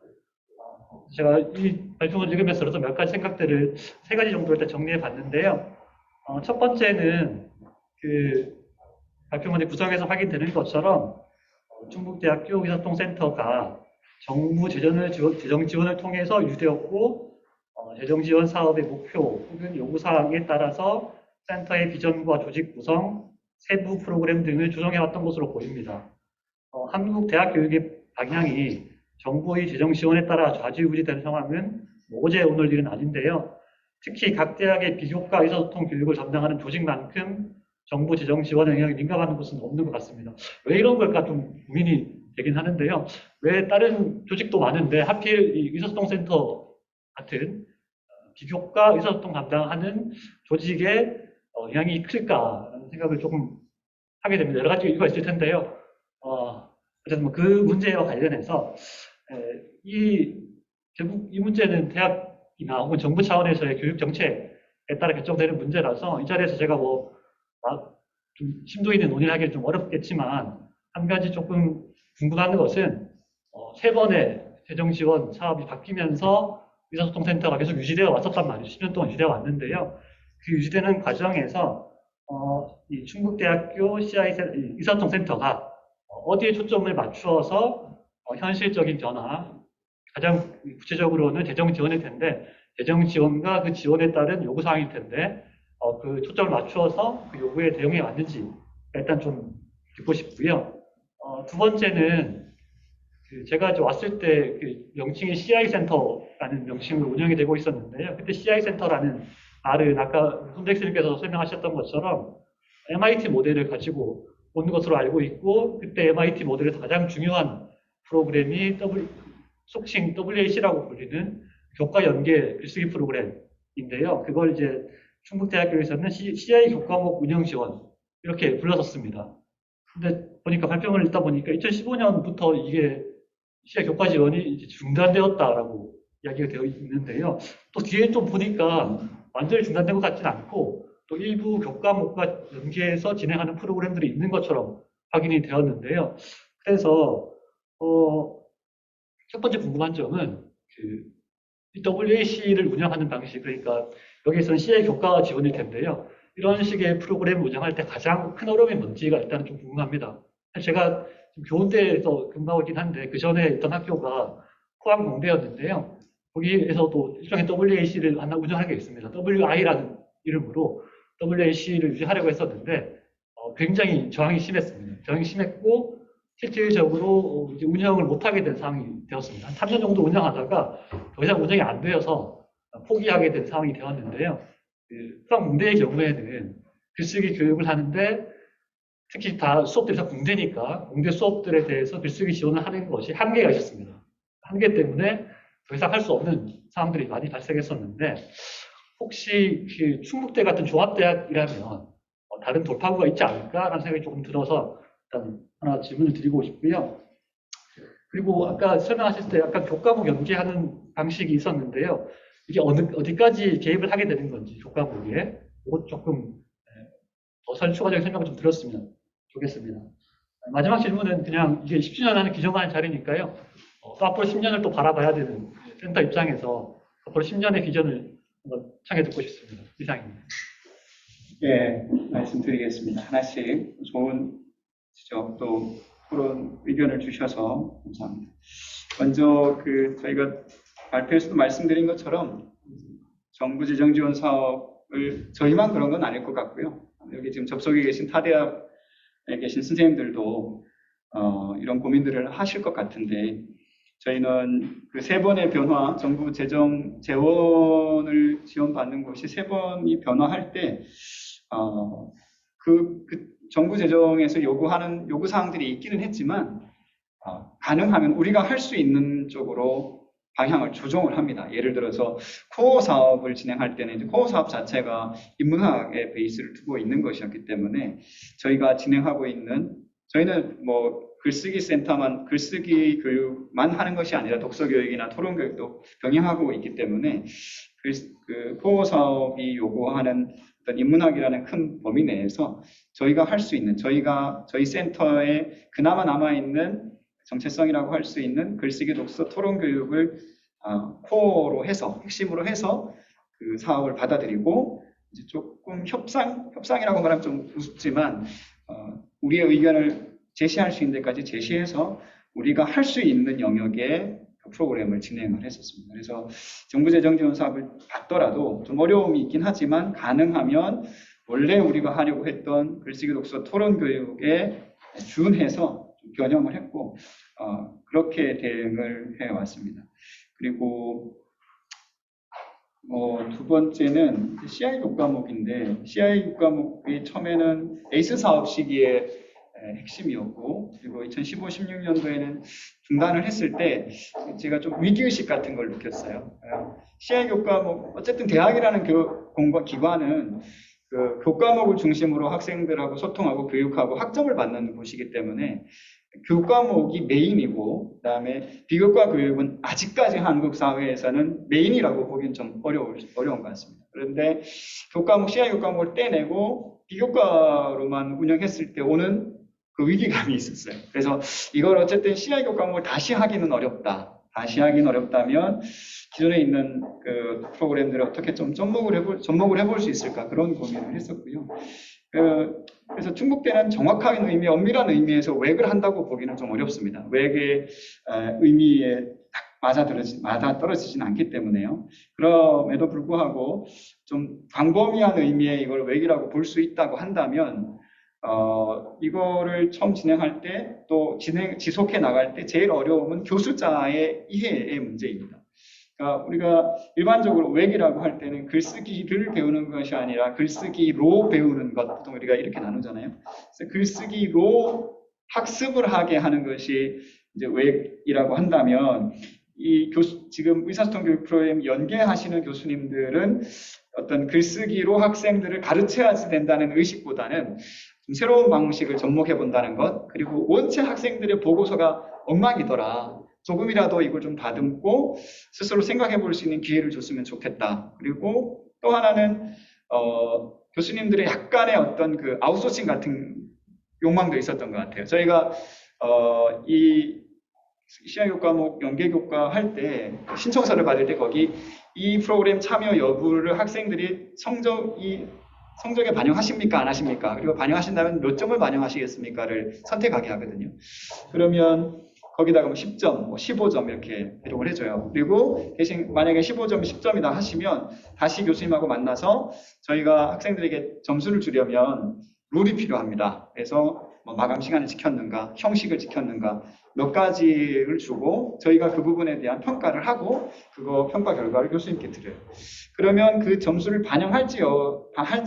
제가 이 발표문을 읽으면서 몇 가지 생각들을 3가지 정도 일단 정리해 봤는데요. 첫 번째는 그 발표문의 구성에서 확인되는 것처럼 충북대학교 의사소통센터가 정부 재정 지원을 통해서 유대했고 재정 지원 사업의 목표 혹은 요구사항에 따라서 센터의 비전과 조직 구성, 세부 프로그램 등을 조정해왔던 것으로 보입니다. 한국 대학 교육의 방향이 정부의 재정 지원에 따라 좌지우지되는 상황은 어제 오늘 일은 아닌데요. 특히 각 대학의 비교과 의사소통 교육을 담당하는 조직만큼 정부 재정 지원 영향이 민감한 곳은 없는 것 같습니다. 왜 이런 걸까 좀 고민이 되긴 하는데요. 왜 다른 조직도 많은데 하필 이 의사소통센터 같은 비교과 의사소통 담당하는 조직에 영향이 클까라는 생각을 조금 하게 됩니다. 여러 가지 이유가 있을 텐데요. 어쨌든 그 문제와 관련해서 결국 이 문제는 대학이나 혹은 정부 차원에서의 교육 정책에 따라 결정되는 문제라서 이 자리에서 제가 좀 심도 있는 논의를 하기는 좀 어렵겠지만 한 가지 조금 궁금한 것은 3번의 재정 지원 사업이 바뀌면서 의사소통센터가 계속 유지되어 왔었단 말이죠. 10년 동안 유지되어 왔는데요. 그 유지되는 과정에서 이 충북대학교 의사소통센터가 어디에 초점을 맞추어서 현실적인 변화, 가장 구체적으로는 재정 지원일 텐데 재정 지원과 그 지원에 따른 요구사항일 텐데 그 초점을 맞추어서 그 요구에 대응해 왔는지 일단 좀 듣고 싶고요. 두 번째는 제가 왔을 때 그 명칭이 CI 센터라는 명칭으로 운영이 되고 있었는데요. 그때 CI 센터라는 말은 아까 손대익님께서 설명하셨던 것처럼 MIT 모델을 가지고 온 것으로 알고 있고 그때 MIT 모델에서 가장 중요한 프로그램이 속칭 WAC라고 불리는 교과 연계 글쓰기 프로그램인데요. 그걸 이제 충북대학교에서는 CI 교과목 운영 지원 이렇게 불렀었습니다. 근데 보니까 발표문을 읽다 보니까 2015년부터 이게 CI 교과 지원이 이제 중단되었다라고 이야기가 되어 있는데요. 또 뒤에 좀 보니까 완전히 중단된 것 같지는 않고 또 일부 교과목과 연계해서 진행하는 프로그램들이 있는 것처럼 확인이 되었는데요. 그래서 첫 번째 궁금한 점은 WAC를 운영하는 방식, 그러니까 여기서는 CA 교과가 지원일 텐데요. 이런 식의 프로그램을 운영할 때 가장 큰 어려움이 뭔지가 일단 좀 궁금합니다. 제가 지금 교원대에서 근무하고 있긴 한데 그 전에 있던 학교가 포항 공대였는데요. 거기에서도 일종의 WAC를 하나 운영하게 있습니다. WI라는 이름으로 WAC를 유지하려고 했었는데 굉장히 저항이 심했습니다. 저항이 심했고 실질적으로 이제 운영을 못하게 된 상황이 되었습니다. 한 3년 정도 운영하다가 더 이상 운영이 안 되어서 포기하게 된 상황이 되었는데요. 포항 공대의 경우에는 글쓰기 교육을 하는데 특히 다 수업들이 다 공대니까 공대 수업들에 대해서 글쓰기 지원을 하는 것이 한계가 있었습니다. 한계 때문에 더 이상 할 수 없는 상황들이 많이 발생했었는데 혹시 충북대 같은 종합대학이라면 다른 돌파구가 있지 않을까라는 생각이 조금 들어서 일단 하나 질문을 드리고 싶고요. 그리고 아까 설명하실 때 약간 교과목 연계하는 방식이 있었는데요. 이게 어디까지 개입을 하게 되는 건지 교과목에 그것 조금 더 추가적인 생각을 좀 들었습니다. 좋겠습니다. 마지막 질문은 그냥 이게 10주년 안에 기정하는 자리니까요. 또 앞으로 10년을 또 바라봐야 되는 센터 입장에서 앞으로 10년의 비전을 한번 청해 듣고 싶습니다. 이상입니다. 예, 말씀드리겠습니다. 하나씩 좋은 지적 또 토론 의견을 주셔서 감사합니다. 먼저 저희가 발표에서도 말씀드린 것처럼 정부 재정 지원 사업을 저희만 그런 건 아닐 것 같고요. 여기 지금 접속에 계신 타대학에 계신 선생님들도 이런 고민들을 하실 것 같은데 저희는 그 3번의 변화, 정부 재정 재원을 지원받는 것이 3번이 변화할 때 그 정부 재정에서 요구하는 요구 사항들이 있기는 했지만 가능하면 우리가 할 수 있는 쪽으로 방향을 조정을 합니다. 예를 들어서 코어 사업을 진행할 때는 이제 코어 사업 자체가 인문학의 베이스를 두고 있는 것이었기 때문에 저희가 진행하고 있는 저희는 뭐 글쓰기 센터만 글쓰기 교육만 하는 것이 아니라 독서 교육이나 토론 교육도 병행하고 있기 때문에 그 코어 사업이 요구하는 어떤 인문학이라는 큰 범위 내에서 저희가 할 수 있는 저희 센터에 그나마 남아 있는 정체성이라고 할 수 있는 글쓰기 독서 토론 교육을 코어로 해서 핵심으로 해서 그 사업을 받아들이고 이제 조금 협상이라고 말하면 좀 우습지만 우리의 의견을 제시할 수 있는 데까지 제시해서 우리가 할 수 있는 영역의 프로그램을 진행을 했었습니다. 그래서 정부 재정 지원 사업을 받더라도 좀 어려움이 있긴 하지만 가능하면 원래 우리가 하려고 했던 글쓰기 독서 토론 교육에 준해서 좀 변형을 했고 그렇게 대응을 해왔습니다. 그리고 두 번째는 CI 교과목인데 CI 교과목이 처음에는 에이스 사업 시기에 핵심이었고 그리고 2015-16년도에는 중단을 했을 때 제가 좀 위기의식 같은 걸 느꼈어요. CI 교과목 어쨌든 대학이라는 기관은 그 교과목을 중심으로 학생들하고 소통하고 교육하고 학점을 받는 곳이기 때문에 교과목이 메인이고 그다음에 비교과 교육은 아직까지 한국 사회에서는 메인이라고 보기엔 좀 어려운 것 같습니다. 그런데 CI 교과목을 떼내고 비교과로만 운영했을 때 오는 그 위기감이 있었어요. 그래서 이걸 어쨌든 CI 교과목을 다시 하기는 어렵다. 다시 하기는 어렵다면 기존에 있는 그 프로그램들을 어떻게 좀 접목을 해볼 수 있을까 그런 고민을 했었고요. 그래서 충북대는 정확한 의미, 엄밀한 의미에서 웩을 한다고 보기는 좀 어렵습니다. 웩의 의미에 딱 맞아 떨어지진 않기 때문에요. 그럼에도 불구하고 좀 광범위한 의미의 이걸 웩이라고 볼 수 있다고 한다면 이거를 처음 진행할 때 또 지속해 나갈 때 제일 어려움은 교수자의 이해의 문제입니다. 그러니까 우리가 일반적으로 웩이라고 할 때는 글쓰기를 배우는 것이 아니라 글쓰기로 배우는 것, 보통 우리가 이렇게 나누잖아요. 그래서 글쓰기로 학습을 하게 하는 것이 이제 웩이라고 한다면 지금 의사소통 교육 프로그램 연계하시는 교수님들은 어떤 글쓰기로 학생들을 가르쳐야 된다는 의식보다는 좀 새로운 방식을 접목해 본다는 것, 그리고 원체 학생들의 보고서가 엉망이더라. 조금이라도 이걸 좀 다듬고 스스로 생각해 볼 수 있는 기회를 줬으면 좋겠다. 그리고 또 하나는 교수님들의 약간의 어떤 그 아웃소싱 같은 욕망도 있었던 것 같아요. 저희가 이 CIO 과목 연계교과 할 때 신청서를 받을 때 거기 이 프로그램 참여 여부를 학생들이 성적에 반영하십니까 안 하십니까? 그리고 반영하신다면 몇 점을 반영하시겠습니까를 선택하게 하거든요. 그러면 거기다가 뭐 10점, 뭐 15점 이렇게 배정을 해줘요. 그리고 대신 만약에 15점, 10점이다 하시면 다시 교수님하고 만나서 저희가 학생들에게 점수를 주려면 룰이 필요합니다. 그래서 뭐 마감 시간을 지켰는가, 형식을 지켰는가 몇 가지를 주고 저희가 그 부분에 대한 평가를 하고 그거 평가 결과를 교수님께 드려요. 그러면 그 점수를 반영할지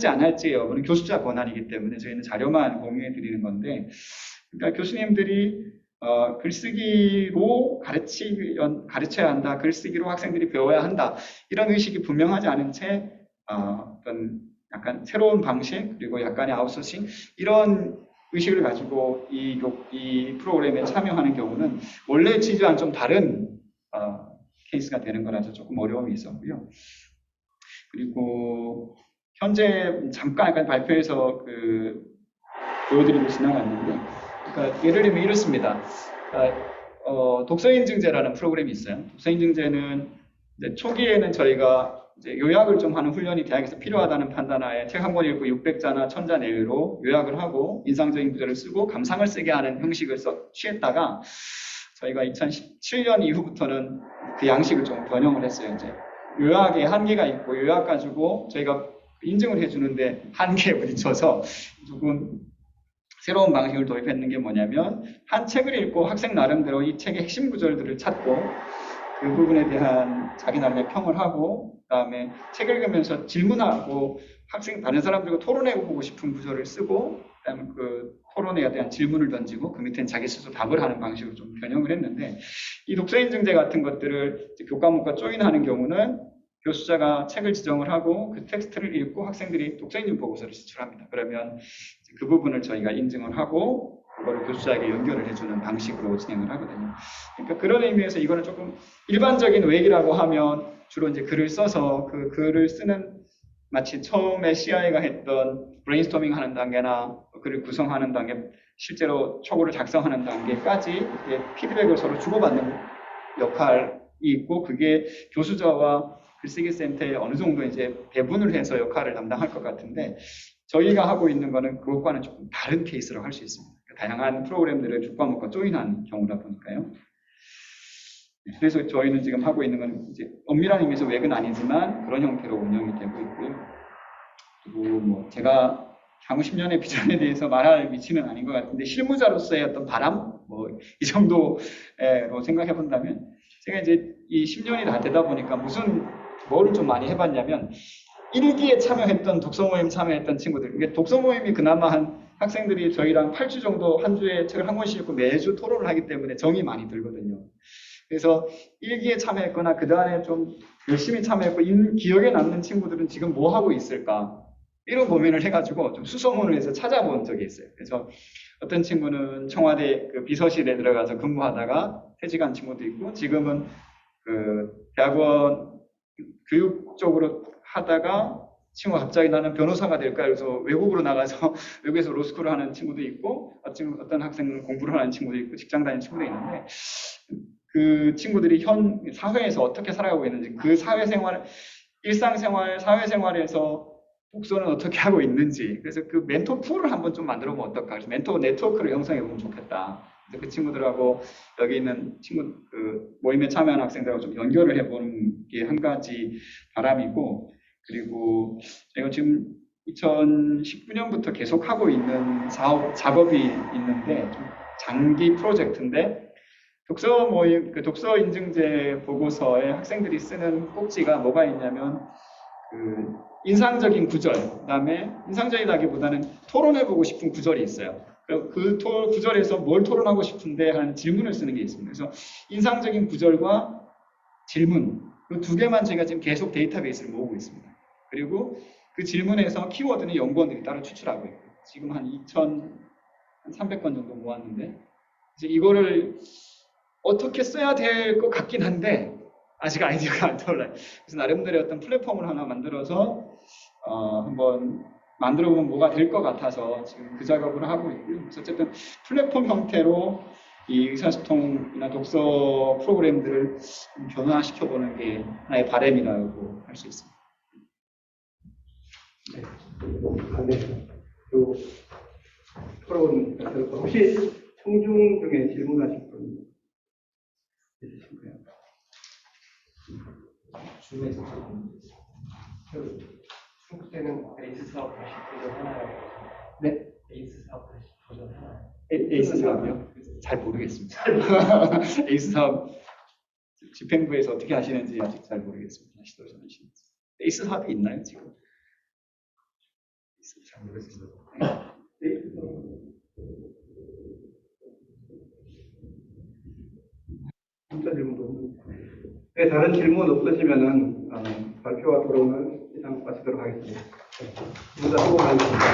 안 할지 여부는 교수자 권한이기 때문에 저희는 자료만 공유해 드리는 건데, 그러니까 교수님들이 글쓰기로 가르쳐야 한다, 글쓰기로 학생들이 배워야 한다 이런 의식이 분명하지 않은 채 어떤 약간 새로운 방식 그리고 약간의 아웃소싱 이런 의식을 가지고 이 프로그램에 참여하는 경우는 원래 취지와는 좀 다른 케이스가 되는 거라서 조금 어려움이 있었고요. 그리고 현재 잠깐 약간 발표해서 보여드리고 지나갔는데, 그러니까 예를 들면 이렇습니다. 그러니까 독서인증제라는 프로그램이 있어요. 독서인증제는 이제 초기에는 저희가 이제 요약을 좀 하는 훈련이 대학에서 필요하다는 판단하에 책 한 권 읽고 600자나 1000자 내외로 요약을 하고 인상적인 구절을 쓰고 감상을 쓰게 하는 형식을 취했다가 저희가 2017년 이후부터는 그 양식을 좀 변형을 했어요. 이제 요약에 한계가 있고 요약 가지고 저희가 인증을 해주는데 한계에 부딪혀서 조금 새로운 방식을 도입했는 게 뭐냐면 한 책을 읽고 학생 나름대로 이 책의 핵심 구절들을 찾고 그 부분에 대한 자기 나름의 평을 하고 그다음에 책 읽으면서 질문하고 다른 사람들과 토론해보고 싶은 구절을 쓰고 그다음에 그 토론에 대한 질문을 던지고 그 밑에는 자기 스스로 답을 하는 방식으로 좀 변형을 했는데, 이 독서인증제 같은 것들을 교과목과 조인하는 경우는 교수자가 책을 지정을 하고 그 텍스트를 읽고 학생들이 독서인증 보고서를 제출합니다. 그러면 그 부분을 저희가 인증을 하고 그거를 교수자에게 연결을 해주는 방식으로 진행을 하거든요. 그러니까 그런 의미에서 이거는 조금 일반적인 웨이라고 하면 주로 이제 글을 써서 그 글을 쓰는 마치 처음에 CI가 했던 브레인스토밍 하는 단계나 글을 구성하는 단계, 실제로 초고를 작성하는 단계까지 피드백을 서로 주고받는 역할이 있고, 그게 교수자와 글쓰기 센터에 어느 정도 이제 배분을 해서 역할을 담당할 것 같은데, 저희가 하고 있는 거는 그것과는 조금 다른 케이스로 할 수 있습니다. 다양한 프로그램들을 교과목과 조인한 경우다 보니까요. 그래서 저희는 지금 하고 있는 건 이제 엄밀한 의미에서 웹은 아니지만 그런 형태로 운영이 되고 있고요. 그리고 뭐 제가 향후 10년의 비전에 대해서 말할 위치는 아닌 것 같은데, 실무자로서의 어떤 바람? 뭐 이 정도로 생각해 본다면, 제가 이제 이 10년이 다 되다 보니까 뭐를 좀 많이 해봤냐면, 1기에 참여했던 독서 모임 참여했던 친구들, 이게 독서 모임이 그나마 학생들이 저희랑 8주 정도 한 주에 책을 한 권씩 읽고 매주 토론을 하기 때문에 정이 많이 들거든요. 그래서 1기에 참여했거나 그 다음에 좀 열심히 참여했고 기억에 남는 친구들은 지금 뭐 하고 있을까, 이런 고민을 해가지고 좀 수소문을 해서 찾아본 적이 있어요. 그래서 어떤 친구는 청와대 그 비서실에 들어가서 근무하다가 퇴직한 친구도 있고, 지금은 그 대학원 교육 쪽으로 하다가 친구가 갑자기 나는 변호사가 될까 해서 외국으로 나가서 외국에서 로스쿨을 하는 친구도 있고, 어떤 학생은 공부를 하는 친구도 있고 직장 다니는 친구도 있는데, 그 친구들이 현 사회에서 어떻게 살아가고 있는지, 그 사회생활, 일상생활, 사회생활에서 독서는 어떻게 하고 있는지, 그래서 그 멘토 풀을 한번 좀 만들어 보면 어떨까, 그래서 멘토 네트워크를 형성해 보면 좋겠다. 그래서 그 친구들하고 여기 있는 그 모임에 참여한 학생들하고 좀 연결을 해보는 게 한 가지 바람이고, 그리고 제가 지금 2019년부터 계속 하고 있는 작업이 있는데 좀 장기 프로젝트인데, 독서 모임, 그 독서 인증제 보고서에 학생들이 쓰는 꼭지가 뭐가 있냐면, 그 인상적인 구절, 그다음에 인상적이라기보다는 토론해보고 싶은 구절이 있어요. 그 구절에서 뭘 토론하고 싶은데 하는 질문을 쓰는 게 있습니다. 그래서 인상적인 구절과 질문, 그 두 개만 저희가 지금 계속 데이터베이스를 모으고 있습니다. 그리고 그 질문에서 키워드는 연구원들이 따로 추출하고 있고, 지금 한 2,300건 정도 모았는데, 이제 이거를 어떻게 써야 될 것 같긴 한데 아직 아이디어가 안 떠올라요. 그래서 나름대로 어떤 플랫폼을 하나 만들어서 한번 만들어보면 뭐가 될 것 같아서 지금 그 작업을 하고 있고요. 그래서 어쨌든 플랫폼 형태로 이 의사소통이나 독서 프로그램들을 좀 변화시켜보는 게 하나의 바람이라고 할 수 있습니다. 네. 그 토론 혹시 청중 중에 질문하실 분 있으신가요? 중국 때는 에이스 사업 다시 도전하나요? 네. 에이스 사업 다시 도전하나요? 에이스 사업이요? 잘 모르겠습니다. 에이스 사업 집행부에서 어떻게 하시는지 아직 잘 모르겠습니다. 다시 도전하시는지. 에이스 사업이 있나요 지금? 잘 모르겠습니다. 진짜 질문도 없는데. 네, 다른 질문 없으시면은 발표와 토론을 이상 마치도록 하겠습니다. 모두 수고 많으셨습니다.